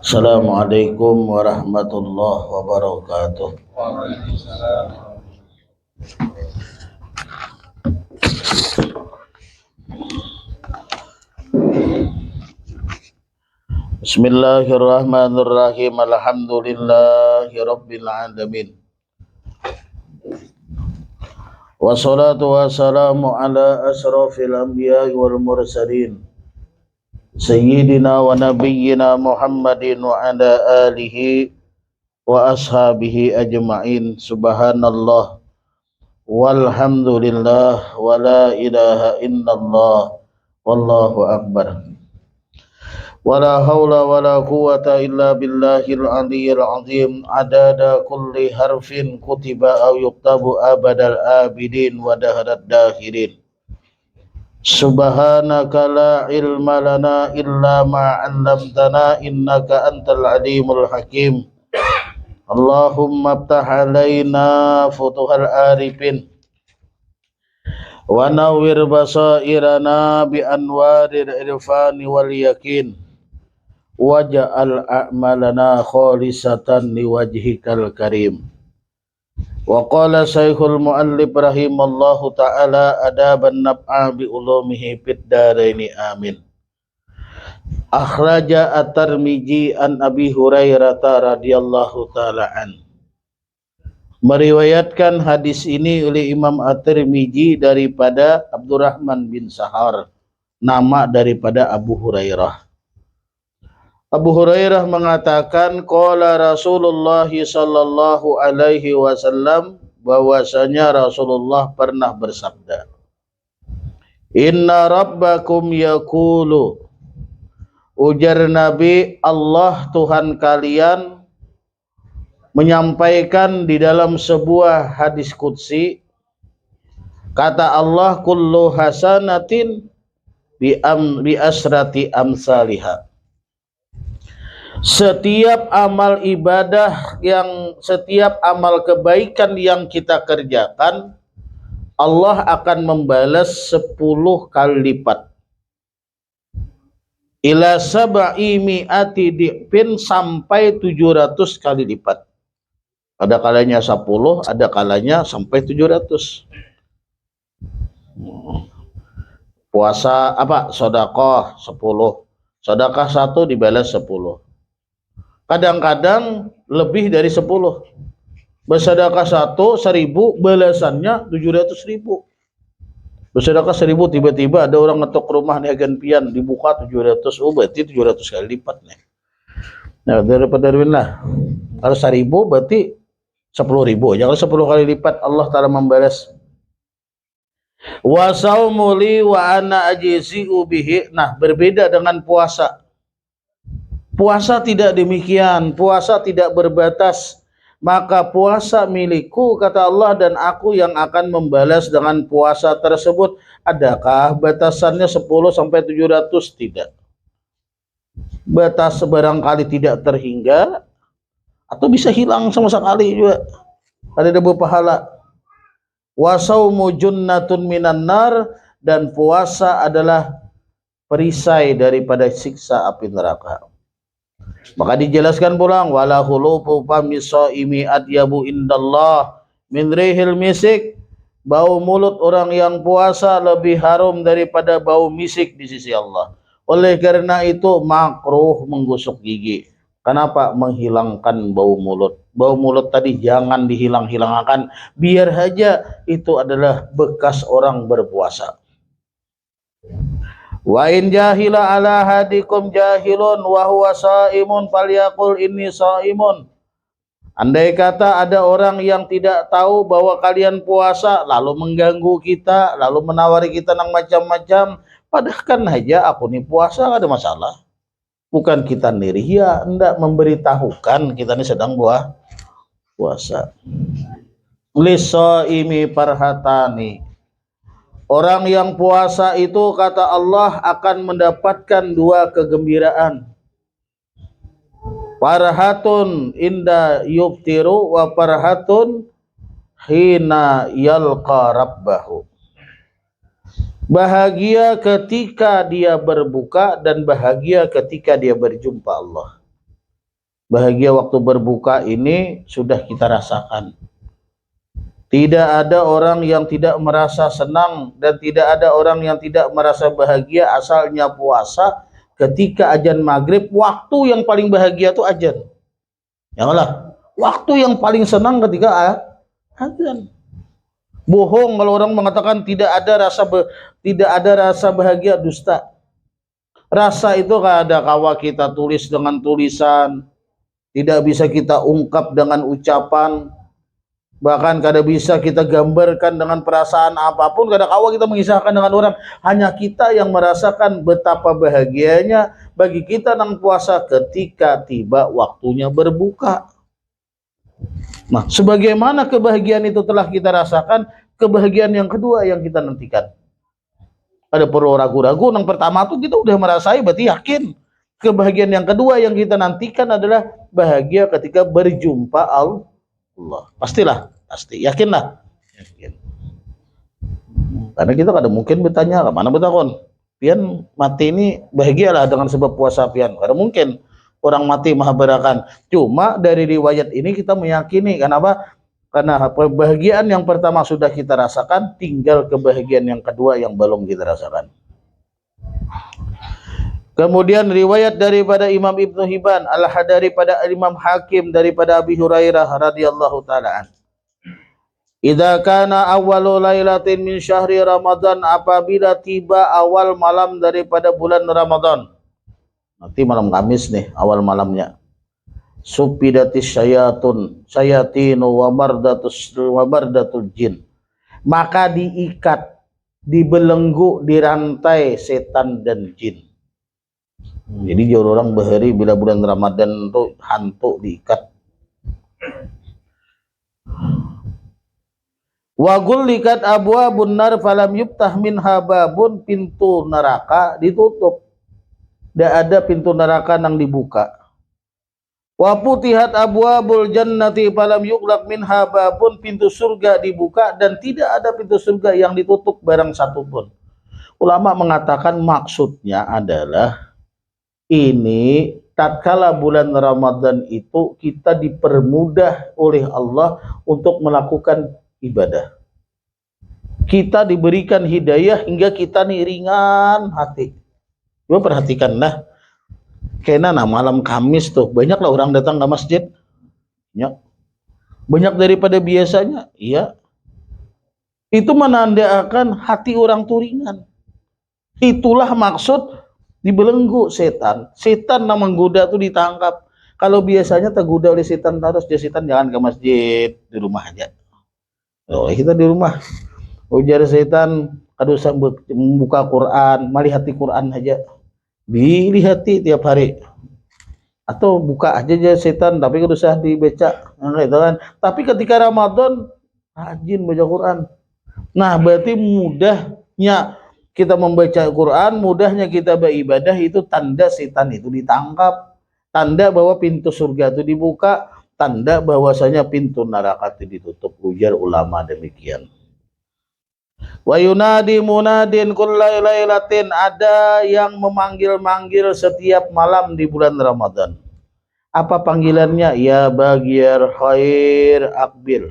Assalamualaikum warahmatullahi wabarakatuh. Bismillahirrahmanirrahim. Alhamdulillahirabbil alamin. Wassalatu wassalamu ala asrafil anbiya'i wal mursalin. Sayyidina wa nabiyyina Muhammadin wa ala alihi wa ashabihi ajma'in. Subhanallah walhamdulillah wa la ilaha illallah wallahu akbar. Wala hawla wala quwwata illa billahil aliyyil azim. Adada kulli harfin kutiba aw yuktabu abadal abidin wa daharat dahirin. Subhanaka la ilma lana illa ma 'allamtana innaka antal alimul hakim. Allahumma iftah alaina futuhal arifin wa nawwir basairana bi anwaril irfani wal yakin waj'al a'malana khalisatan liwajhikal karim. Wa qala Syekhul Muallif rahimallahu ta'ala adaban naf'a bi ulumihi fid dharaini amin. Akhraja at-Tirmidzi an Abi Hurairah radhiyallahu ta'ala an. Meriwayatkan hadis ini oleh Imam At-Tirmidzi daripada Abdurrahman bin Sahar, nama daripada Abu Hurairah. Abu Hurairah mengatakan qala Rasulullah sallallahu alaihi wasallam, bahwasanya Rasulullah pernah bersabda, Inna rabbakum yaqulu, ujar Nabi, Allah Tuhan kalian menyampaikan di dalam sebuah hadis qudsi, kata Allah, kullu hasanatin bi asrati amsalihha. Setiap amal ibadah setiap amal kebaikan yang kita kerjakan, Allah akan membalas 10 kali lipat. Ila sab'i mi'ati di'fin, sampai 700 kali lipat. Ada kalanya 10, ada kalanya sampai 700. Puasa sedekah 10. Sedekah 1 dibalas 10. Kadang-kadang lebih dari 10. Bersedekah 1.000, balasannya 700.000. Bersedekah 1.000, tiba-tiba ada orang ngetok rumah nih agen pian, dibuka 700. Oh, berarti 700 kali lipat nih. Nah, daripada lah. Kalau 1.000 berarti 10.000. Jangan 10 kali lipat Allah Ta'ala membalas. Wa saumuli wa ana ajzi'u bihi. Nah, berbeda dengan puasa. Puasa tidak demikian, puasa tidak berbatas. Maka puasa milikku, kata Allah, dan aku yang akan membalas dengan puasa tersebut. Adakah batasannya 10 sampai 700? Tidak. Batas barangkali tidak terhingga, atau bisa hilang sama sekali juga. Ada debu pahala. Wa saumu junnatun minan nar, dan puasa adalah perisai daripada siksa api neraka. Maka dijelaskan pulang, wala khulufu fami shaimi adyabu indallah min rihil misik. Bau mulut orang yang puasa lebih harum daripada bau misik di sisi Allah. Oleh karena itu makruh menggosok gigi. Kenapa? Menghilangkan bau mulut. Bau mulut tadi jangan dihilang-hilangkan, biar saja itu adalah bekas orang berpuasa. Wa in jahila ala hadikum jahilun wa huwa shaimun falyaqul inni shaimun. Andai kata ada orang yang tidak tahu bahwa kalian puasa, lalu mengganggu kita, lalu menawari kita yang macam-macam, padahkan aja aku nih puasa, gak ada masalah. Bukan kita niria, hendak memberitahukan kita ini sedang puasa. Lisaimi parhatani. Orang yang puasa itu, kata Allah, akan mendapatkan 2 kegembiraan. Farhatun inda yuftiru wa farhatun hina yalqa rabbahu. Bahagia ketika dia berbuka dan bahagia ketika dia berjumpa Allah. Bahagia waktu berbuka ini sudah kita rasakan. Tidak ada orang yang tidak merasa senang dan tidak ada orang yang tidak merasa bahagia asalnya puasa. Ketika azan maghrib, waktu yang paling bahagia itu azan. Ya Allah, waktu yang paling senang ketika azan. Bohong kalau orang mengatakan tidak ada rasa bahagia, dusta. Rasa itu kada kawa kita tulis dengan tulisan, tidak bisa kita ungkap dengan ucapan, bahkan kada bisa kita gambarkan dengan perasaan apapun, kada kawa kita mengisahkan dengan orang. Hanya kita yang merasakan betapa bahagianya bagi kita nang puasa ketika tiba waktunya berbuka. Nah, sebagaimana kebahagiaan itu telah kita rasakan, kebahagiaan yang kedua yang kita nantikan. Ada perlu ragu-ragu, yang pertama tuh kita udah merasai, berarti yakin. Kebahagiaan yang kedua yang kita nantikan adalah bahagia ketika berjumpa Allah. Pastilah, pasti, yakinlah. Yakin. Karena kita kadang mungkin bertanya, kemana betakon? Pian mati ini bahagialah dengan sebab puasa pian. Karena mungkin orang mati mahabarakan. Cuma dari riwayat ini kita meyakini, kenapa? Karena kebahagiaan yang pertama sudah kita rasakan, tinggal kebahagiaan yang kedua yang belum kita rasakan. Kemudian riwayat daripada Imam Ibnu Hibban, daripada Imam Hakim, daripada Abi Hurairah radhiyallahu taala. Idza kana awwalu lailatin min syahri Ramadan, apabila tiba awal malam daripada bulan Ramadan. Nanti malam Kamis nih awal malamnya. Supidatis syayatinu wa mardatul jin. Maka diikat, dibelenggu, dirantai setan dan jin. Jadi jauh orang bahari bila bulan Ramadan itu hantu diikat. Wa gullikat abwabun nar falam yuftah minha babun, pintu neraka ditutup. Tidak ada pintu neraka yang dibuka. Wa putihat abwabul jannati falam yughlaq minha babun, pintu surga dibuka dan tidak ada pintu surga yang ditutup barang satu pun. Ulama mengatakan maksudnya adalah ini tatkala bulan Ramadan itu kita dipermudah oleh Allah untuk melakukan ibadah. Kita diberikan hidayah hingga kita nih ringan hati. Coba perhatikanlah, kayaknya malam Kamis tuh banyaklah orang datang ke masjid. Ya. Banyak daripada biasanya. Iya. Itu menandakan hati orang tuh ringan. Itulah maksud dibelenggu setan. Setan yang menggoda tuh ditangkap. Kalau biasanya tergoda oleh setan terus, dia setan jangan ke masjid, di rumah aja. Oh, kita di rumah. Ujar setan, kadusa membuka Quran, malihati Quran aja. Dilihati tiap hari. Atau buka aja setan, tapi kadusa dibaca. Nah, gitu kan. Tapi ketika Ramadan, rajin baca Quran. Nah, berarti mudahnya kita membaca Quran, mudahnya kita beribadah, itu tanda setan itu ditangkap, tanda bahwa pintu surga itu dibuka, tanda bahwasanya pintu neraka itu ditutup. Ujar ulama demikian. Wa yunadi munadin kullai lailatin, ada yang memanggil-manggil setiap malam di bulan Ramadan. Apa panggilannya? Ya baghiyar khair aqbil.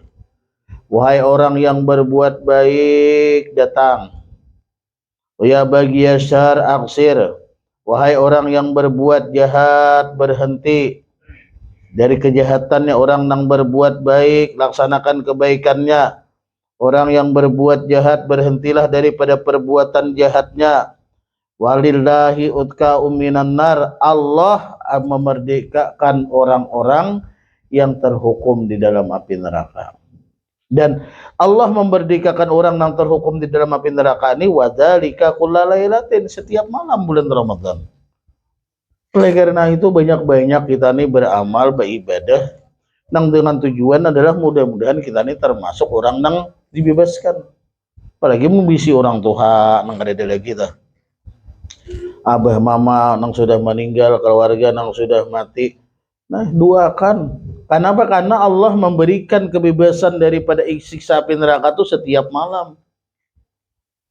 Wahai orang yang berbuat baik, datang. Ya baghiyar syarr aqsir. Wahai orang yang berbuat jahat, berhenti dari kejahatannya. Orang yang berbuat baik, laksanakan kebaikannya. Orang yang berbuat jahat, berhentilah daripada perbuatan jahatnya. Walillahi utka'u minan nar. Allah memerdekakan orang-orang yang terhukum di dalam api neraka. Dan Allah memerdekakan orang yang terhukum di dalam api neraka ini wadzalika kullalailatin, setiap malam bulan Ramadan. Oleh karena itu banyak-banyak kita nih beramal, beribadah nang dengan tujuan adalah mudah-mudahan kita nih termasuk orang nang dibebaskan. Apalagi membisi orang tua nang ada lagi kita. Abah mama nang sudah meninggal, keluarga nang sudah mati. Nah, doakan. Kenapa? Karena Allah memberikan kebebasan daripada siksa api neraka itu setiap malam.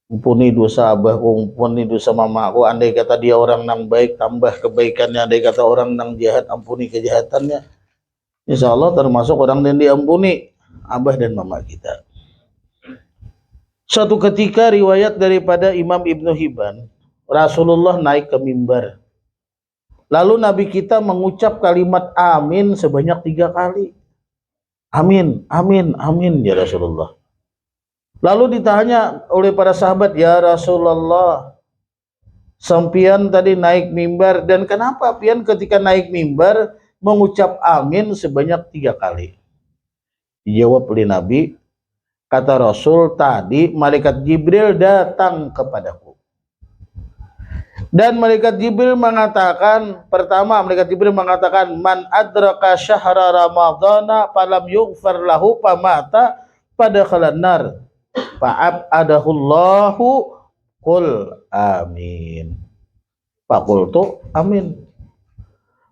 ampuni dosa abahku, ampuni dosa mamaku. Andai kata dia orang nang baik, tambah kebaikannya. Andai kata orang nang jahat, ampuni kejahatannya. Insya Allah termasuk orang yang diampuni, abah dan mama kita. Suatu ketika riwayat daripada Imam Ibnu Hibban, Rasulullah naik ke mimbar. Lalu Nabi kita mengucap kalimat amin sebanyak 3 kali. Amin, amin, amin ya Rasulullah. Lalu ditanya oleh para sahabat, ya Rasulullah, sampian tadi naik mimbar dan kenapa pian ketika naik mimbar mengucap amin sebanyak 3 kali? Dijawab oleh Nabi, kata Rasul, tadi malaikat Jibril datang kepadaku. Dan malaikat Jibril mengatakan, pertama malaikat Jibril mengatakan, man adraka syahra ramadhana falam yughfar lahu famata pada khalannar fa'abadahullahu qul amin. Faqultu amin.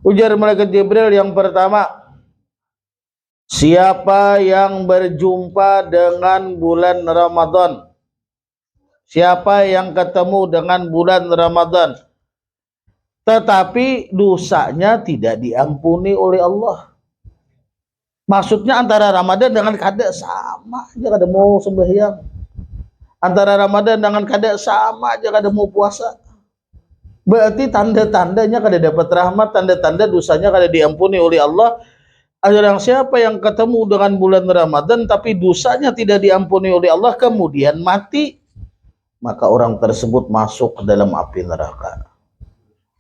Ujar malaikat Jibril yang pertama, siapa yang berjumpa dengan bulan Ramadan, siapa yang ketemu dengan bulan Ramadan tetapi dosanya tidak diampuni oleh Allah. Maksudnya antara Ramadan dengan kada sama aja kada mau sembahyang. Antara Ramadan dengan kada sama aja kada mau puasa. Berarti tanda-tandanya kada dapat rahmat, tanda-tanda dosanya kada diampuni oleh Allah. Orang siapa yang ketemu dengan bulan Ramadan tapi dosanya tidak diampuni oleh Allah kemudian mati, maka orang tersebut masuk ke dalam api neraka.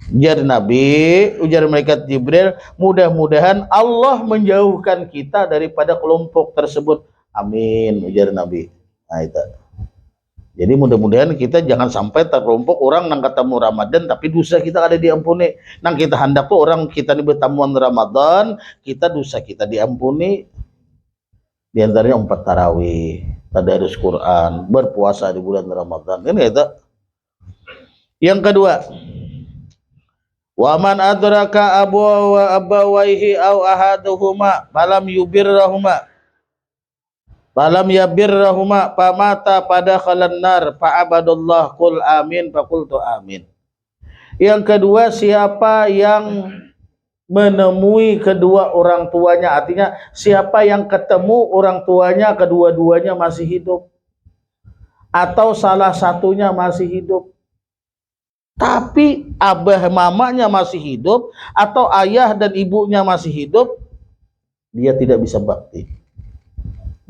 Ujar Nabi, ujar malaikat Jibril, mudah-mudahan Allah menjauhkan kita daripada kelompok tersebut. Amin, ujar Nabi. Nah itu. Jadi mudah-mudahan kita jangan sampai terkelompok orang nang ketemu Ramadan tapi dosa kita ada diampuni. Nang kita hendak tuh orang kita di bertamuan Ramadan, kita dosa kita diampuni. Di antaranya 4 tarawih, tadarus Quran, berpuasa di bulan Ramadan. Kan itu. Yang kedua, wa man adraka abawaihi aw ahaduhuma falam yabirrahuma famata pada khalannar fa'abadallah qul amin faqultu amin. Yang kedua, siapa yang menemui kedua orang tuanya, artinya siapa yang ketemu orang tuanya kedua-duanya masih hidup atau salah satunya masih hidup tapi abah mamanya masih hidup atau ayah dan ibunya masih hidup, dia tidak bisa bakti.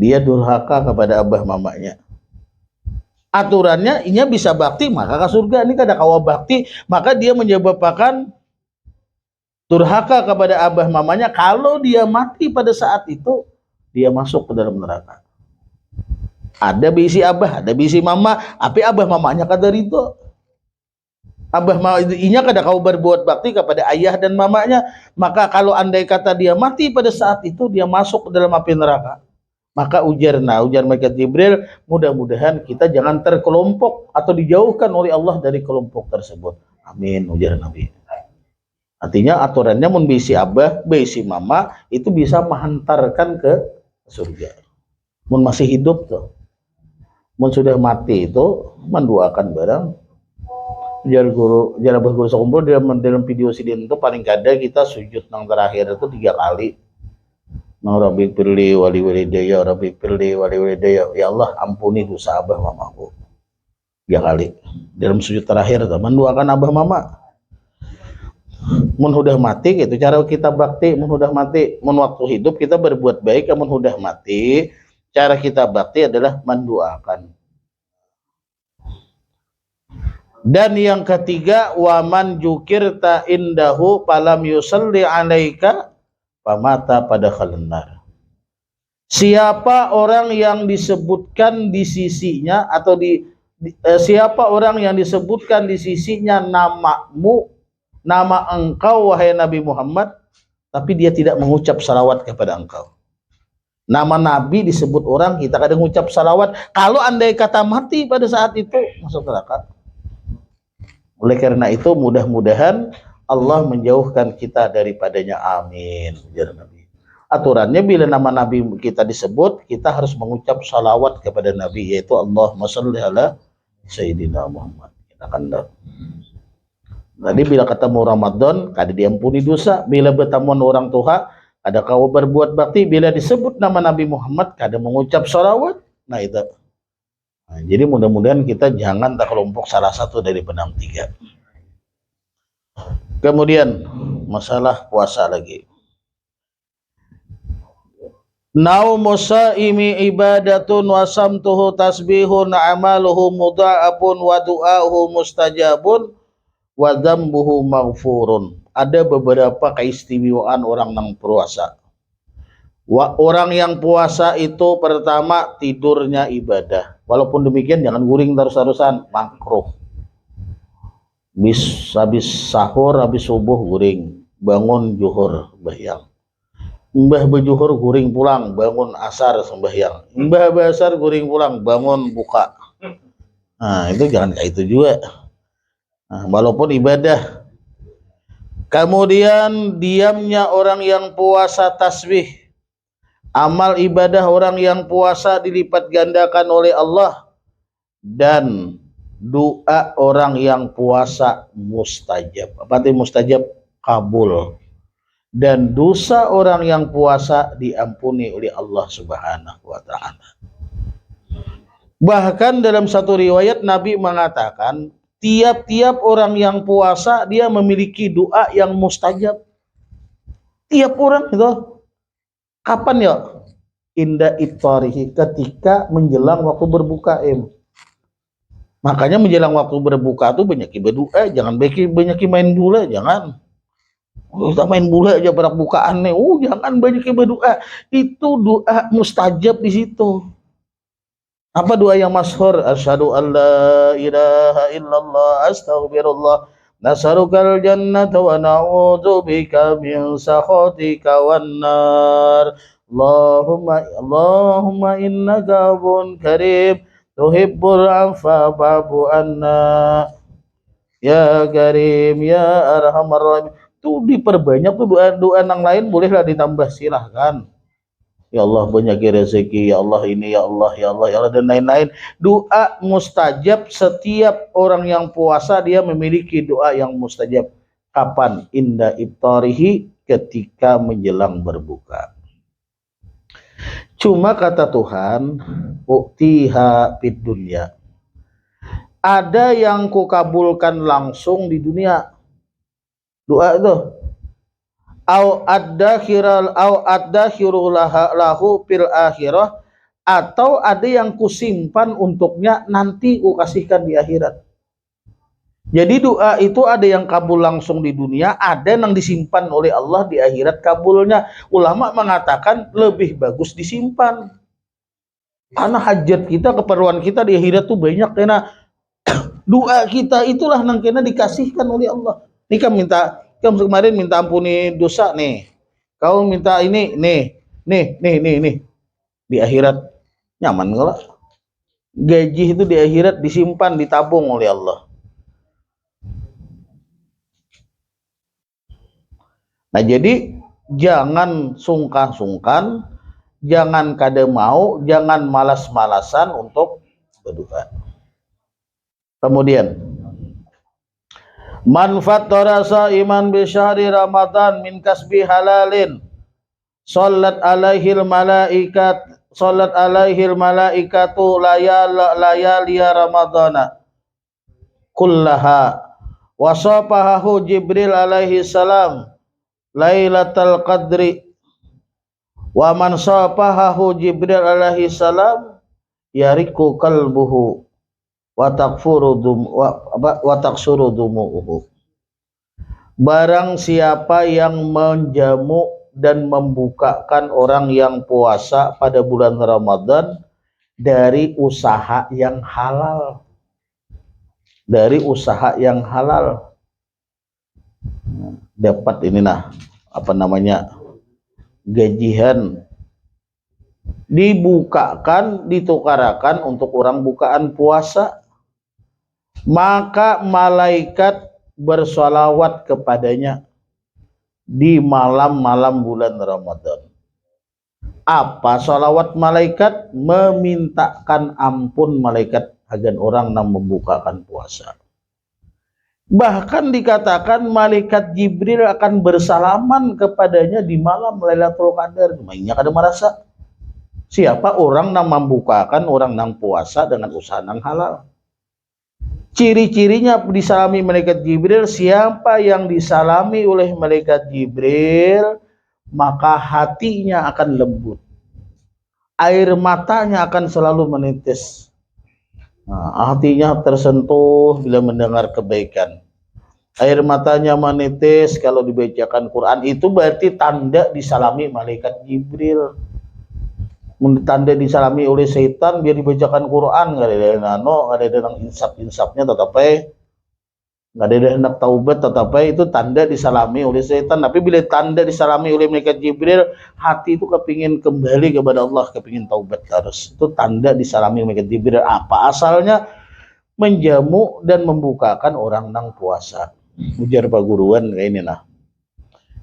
Dia durhaka kepada abah mamanya. Aturannya inya bisa bakti maka ke surga, ini kada kawa bakti maka dia menyebabkan durhaka kepada abah mamanya. Kalau dia mati pada saat itu, dia masuk ke dalam neraka. Ada bisi abah, ada bisi mama, tapi abah mamanya kada ridho. Abah inya kada kau berbuat bakti kepada ayah dan mamanya, maka kalau andai kata dia mati pada saat itu, dia masuk ke dalam api neraka. Maka ujar malaikat Jibril, mudah-mudahan kita jangan terkelompok atau dijauhkan oleh Allah dari kelompok tersebut. Amin, ujar Nabi. Artinya aturannya mun bisi abah, bisi mama itu bisa menghantarkan ke surga. Mun masih hidup tuh. Mun sudah mati itu mendoakan barang. Jar abah guru sekumpul dalam video sidin itu paling kada kita sujud nang terakhir itu 3 kali. Nang Rabbi firli wali walidayya, Rabbi firli wali walidayya. Ya Allah ampuni dosa abah mamaku. 3 kali. Dalam sujud terakhir itu mendoakan abah mama. Mun udah mati gitu cara kita bakti. Mun udah mati, mun waktu hidup kita berbuat baik, mun udah mati cara kita bakti adalah mendoakan. Dan yang ketiga, waman jukirta indahu falam yusalli alaika famata pada khalannar. Siapa orang yang disebutkan di sisinya atau siapa orang yang disebutkan di sisinya namamu, nama engkau wahai Nabi Muhammad, tapi dia tidak mengucap salawat kepada engkau. Nama Nabi disebut orang, kita kadang mengucap salawat. Kalau andai kata mati pada saat itu, masuk neraka. Oleh karena itu mudah-mudahan Allah menjauhkan kita daripadanya. Amin. Aturannya bila nama Nabi kita disebut, kita harus mengucap salawat kepada Nabi, yaitu Allahumma shalli ala Sayyidina Muhammad. Kita kandang. Tadi bila ketemu Ramadan, kada diampuni dosa. Bila bertemu orang tua, kada kau berbuat bakti. Bila disebut nama Nabi Muhammad, kada mengucap sholawat. Nah itu. Nah, jadi mudah-mudahan kita jangan tak kelompok salah satu dari benang tiga. Kemudian masalah puasa lagi. Naumu saimi ibadatun wa samtuhu tasbihun amaluhu mudha'afun wa du'ahu mustajabun wa dzambuhu maghfurun. Ada beberapa keistimewaan orang yang puasa. Orang yang puasa itu pertama tidurnya ibadah. Walaupun demikian jangan guring terus-terusan, makruh. Habis sahur, habis subuh guring, bangun zuhur sembahyang. Mbah bejuhur guring pulang, bangun asar sembahyang. Mbah basar guring pulang, bangun buka. Nah, itu jangan kayak itu juga. Nah, walaupun ibadah. Kemudian diamnya orang yang puasa tasbih. Amal ibadah orang yang puasa dilipat gandakan oleh Allah. Dan doa orang yang puasa mustajab. Apa itu mustajab? Kabul. Dan dosa orang yang puasa diampuni oleh Allah Subhanahu wa ta'ala. Bahkan dalam satu riwayat Nabi mengatakan, tiap-tiap orang yang puasa dia memiliki doa yang mustajab. Tiap orang itu. Kapan ya? Inda iftarihi, ketika menjelang waktu berbuka. Makanya menjelang waktu berbuka itu banyak berdoa, jangan banyak main bola, jangan. Kita main bola aja pada bukaan nih. Jangan banyak berdoa. Itu doa mustajab di situ. Apa doa yang masyhur? Asyhadu an la ilaha illallah astaghfirullah nas'alukal jannata wa na'udzubika min sakhatika wan nar. Allahumma innaka afuwwun karim tuhibbul 'afwa fa'fu anna. Ya Karim ya Arhamar Rahim. Itu diperbanyak tuh doa-doa yang lain, bolehlah ditambah, silahkan. Ya Allah banyak rezeki, ya Allah ini, ya Allah, ya Allah, ya Allah, dan lain-lain. Doa mustajab, setiap orang yang puasa dia memiliki doa yang mustajab. Kapan? Inda iftarihi, ketika menjelang berbuka. Cuma kata Tuhan, uktiha fid dunya. Ada yang kukabulkan langsung di dunia. Doa itu. Au addakhirul lahu fil akhirah, atau ada yang kusimpan untuknya nanti kukasihkan di akhirat. Jadi doa itu ada yang kabul langsung di dunia, ada yang disimpan oleh Allah di akhirat kabulnya. Ulama mengatakan lebih bagus disimpan. Karena hajat kita, keperluan kita di akhirat tuh banyak, karena doa kita itulah yang kena dikasihkan oleh Allah. Ini kan kamu kemarin minta ampuni dosa nih. Kau minta ini nih. Di akhirat nyaman enggak? Gaji itu di akhirat disimpan, ditabung oleh Allah. Nah, jadi jangan sungkan-sungkan, jangan kada mau, jangan malas-malasan untuk berdoa. Kemudian man fattara sa'iman bi syahri Ramadan min kasbi halalin sallat alaihil malaikatu layaliya Ramadana kullaha wa safahahu Jibril alaihi salam lailatul qadri wa man safahahu Jibril alaihi salam yariku qalbuhu wa taksuru dumu'uhu. Barang siapa yang menjamu dan membukakan orang yang puasa pada bulan Ramadan dari usaha yang halal. Dari usaha yang halal. Dapat ini gajian, dibukakan, ditukarakan untuk orang bukaan puasa, maka malaikat bersolawat kepadanya di malam-malam bulan Ramadan. Apa solawat malaikat? Memintakan ampun malaikat agan orang nang membukakan puasa. Bahkan dikatakan malaikat Jibril akan bersalaman kepadanya di malam Lailatul Qadar. Mainnya kada merasa siapa orang nang membukakan orang nang puasa dengan usaha nang halal. Ciri-cirinya disalami malaikat Jibril, siapa yang disalami oleh malaikat Jibril maka hatinya akan lembut, air matanya akan selalu menetes. Nah, hatinya tersentuh bila mendengar kebaikan, air matanya menetes kalau dibacakan Quran. Itu berarti tanda disalami malaikat Jibril. Tanda disalami oleh setan biar dibacakan Quran nggak ada nano, nggak ada nang insap-insapnya, tetapi nggak ada hendak taubat, tetapi itu tanda disalami oleh setan. Tapi bila tanda disalami oleh malaikat Jibril, hati itu kepingin kembali kepada Allah, kepingin taubat terus. Itu tanda disalami malaikat Jibril. Apa asalnya? Menjamu dan membukakan orang nang puasa. Ujar Pak Guruan kayak ini nah.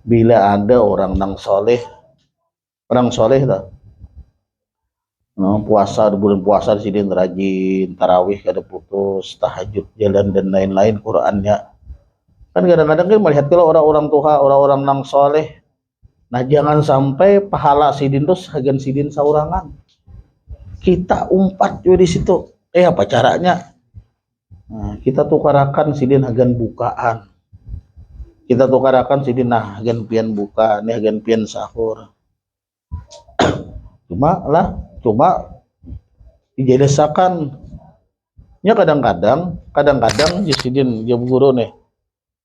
Bila ada orang nang soleh dah. Puasa di bulan puasa di sini rajin tarawih kada putus, tahajud jalan dan lain-lain Qurannya. Kan kadang-kadang kan melihat kalau orang-orang tua, orang-orang nang soleh, nah jangan sampai pahala sidin terus hagan sidin saurangan. Kita umpat juga di situ. Apa caranya? Nah, kita tukarakan sidin hagan bukaan. Kita tukarakan sidin nah hagan pian buka, nih hagan pian sahur. Cuma dijelesakan nya kadang-kadang sidin dia guru nih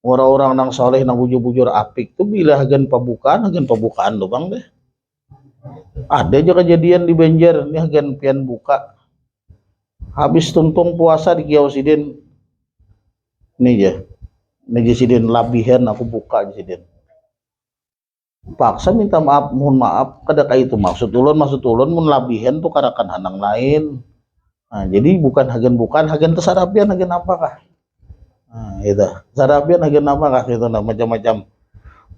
orang-orang nang soleh nang bujur-bujur apik tuh bila hagan pembukaan tuh bang deh. Ada aja kejadian di Banjar nih hagan pian buka habis tuntung puasa di kiau sidin nih sidin labihan aku buka sidin paksa minta maaf, mohon maaf kada kayak itu maksud ulun mun labihan tuh karakan hanang lain. Nah, jadi bukan hagen tesarapian hagen apakah? Nah, itu sarapian hagen apakah itu nah macam-macam.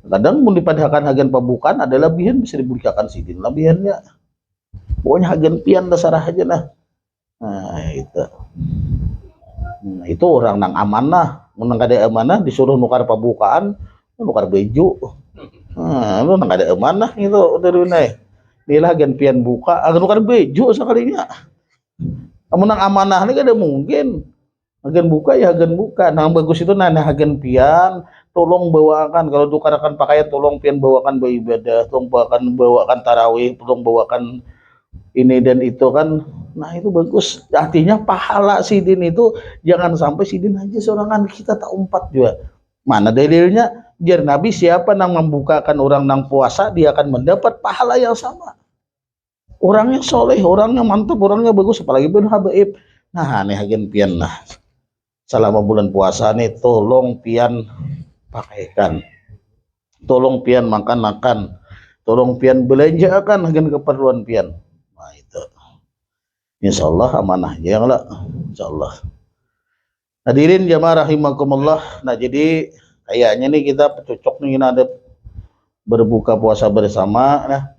Kadang mun dipadahkan hagen pembukaan ada labihan bisa diberikan sidin labihannya. Pokoknya hagen pian dasarah aja nah. Nah, itu. Nah, itu orang nang amanah, mun kada amanah disuruh nukar pembukaan, nukar baju. Lu nang ada amanah gitu dari nai. Nila hagen pian buka, agan nukar baju sekalinya. Amun nang amanah ini kada mungkin. Hagen buka ya hagen buka. Nang bagus itu nah hagen pian tolong bawakan kalau tukarakan pakaian tolong pian bawakan beribadah, tolong bawakan tarawih, tolong bawakan ini dan itu kan. Nah itu bagus. Artinya pahala sidin itu jangan sampai sidin aja sorangan, kita tak umpat juga. Mana dalilnya? Biar Nabi siapa nang membukakan orang nang puasa dia akan mendapat pahala yang sama. Orangnya soleh, orangnya mantap, orangnya bagus, apalagi bin habaib. Nah, nih hagen pian nah. Selama bulan puasa nih tolong pian pakaikan. Tolong pian makan, tolong pian belanjakan hagen keperluan pian. Nah, itu. Insyaallah amanah ya lah. Insyaallah. Hadirin jamaah rahimakumullah. Nah, jadi kayaknya nih kita cocok nih ada berbuka puasa bersama nah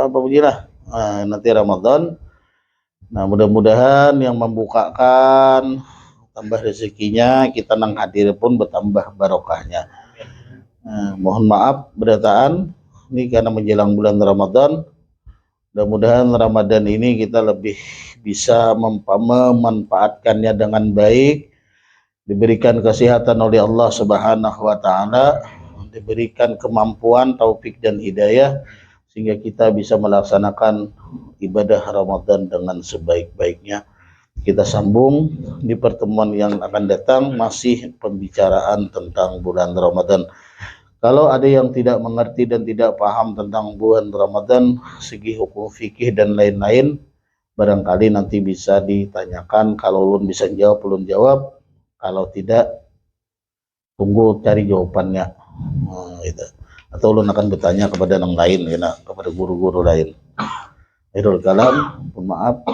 beginilah nanti Ramadan. Nah mudah-mudahan yang membukakan tambah rezekinya, kita nang hadir pun bertambah barokahnya. Mohon maaf berataan ini karena menjelang bulan Ramadan. Mudah-mudahan Ramadan ini kita lebih bisa memanfaatkannya dengan baik, diberikan kesehatan oleh Allah Subhanahu wa taala, diberikan kemampuan, taufik dan hidayah sehingga kita bisa melaksanakan ibadah Ramadan dengan sebaik-baiknya. Kita sambung di pertemuan yang akan datang, masih pembicaraan tentang bulan Ramadan. Kalau ada yang tidak mengerti dan tidak paham tentang bulan Ramadan, segi hukum fikih dan lain-lain, barangkali nanti bisa ditanyakan. Kalau ulun bisa jawab, ulun jawab. Kalau tidak, tunggu cari jawabannya. Gitu. Atau ulun akan bertanya kepada yang lain, ya, kepada guru-guru lain. Akhirul kalam, maaf,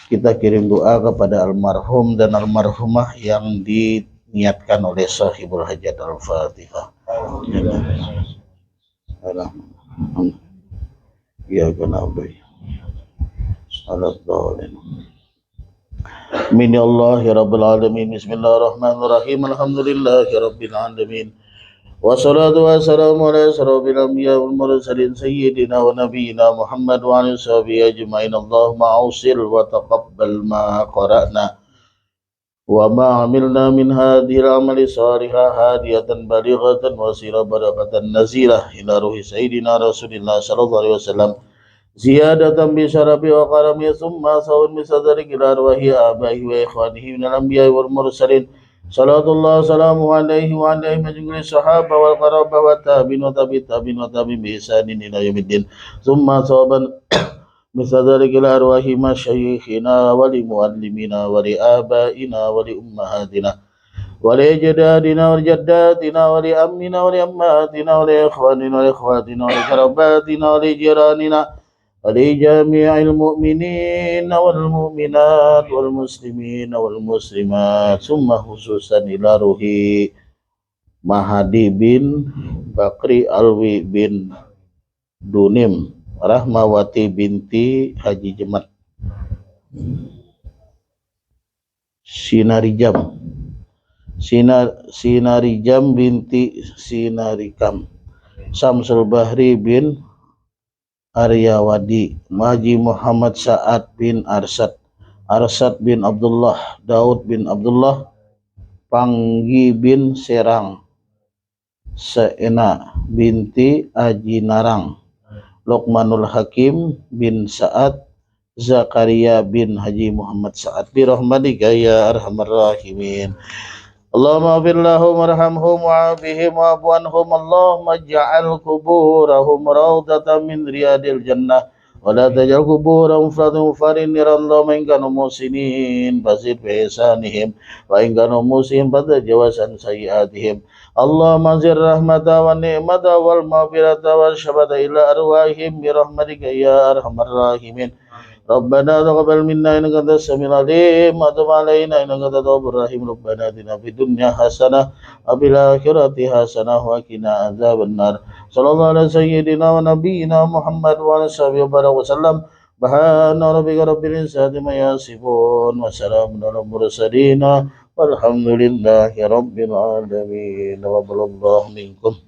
kita kirim doa kepada almarhum dan almarhumah yang diniatkan oleh sahibul hajat. Al-Fatihah. Ya, kenapa? Amin ya Allah ya Rabbal Alamin. Bismillahirrahmanirrahim. Alhamdulillahi Rabbil Alamin. Wassalatu wassalamu ala asrofil anbiya wal mursalin sayyidina wa nabiyyina Muhammad wa alihi washabihi ajma'in. Allahumma awsil wa taqabbal ma qara'na wa ma amilna min hadhil amali salihah hadiyatan balighatan wasila barakatan nazila ila ruhi sayyidina Rasulillah sallallahu alaihi wasallam ziyadatan bi syarafi wa karami summa sawun misadari ila arwahi abaihi wa ikhwanihi minal anbiya wal mursalin salatullah salamu alaihi wa alaihi majmuli sahaba wal qarabah wa tabi'in wa tabi'in wa tabi'in bi ihsanin ila yaumiddin summa sawaban misadari ila arwahi masyayikhina wa li muallimina wa li abaina wa li ummahatina wa li ajdadina wa li jaddatina wa li ammina wa li ammatina wa li ikhwanina wa li ikhwatina wa li karabatina wa li jiranina ولجميع المؤمنين والمؤمنات والمسلمين والمسلمات ثم خصوصا إلى روح Mahdi bin Bakri Alwi bin Dunim Rahmawati binti Haji Jemat Sinarijam binti Sinarikam Samsul Bahri bin Aryawadi, Haji Muhammad Sa'ad bin Arsad bin Abdullah, Daud bin Abdullah, Panggi bin Serang, Seena binti Aji Narang, Luqmanul Hakim bin Sa'ad, Zakaria bin Haji Muhammad Sa'ad, birahmatika ya arhamar rahimin. Allahumma ighfir lahum warhamhum wa'afihim wa'fu anhum. Allahumma ij'al quburahum rawdatan min riyadil jannah wa la taj'al quburahum farin niran. Allahumma in kanu musinin fazid bi ihsanihim wa in kanu musiin fatajawaz an sayyi'atihim. Allahumma zir rahmata wa ni'mata wal maghfirata wa syabata ila arwahihim bi rahmatika ya arhamar rahimin. Rabbana taqabbal minna innaka antas samiul alim wa tub alaina innaka antat tawwabur rahim. Rabbana atina fid dunya hasanah wa fil akhirati hasanah wa qina adzabannar. Sallallahu ala sayyidina wa nabiyyina Muhammad wa ala sahbihi wa sallam. Subhana rabbika rabbil izzati amma yasifun wa salamun alal mursalin walhamdulillahi rabbil alamin. Wa ballallahu minkum.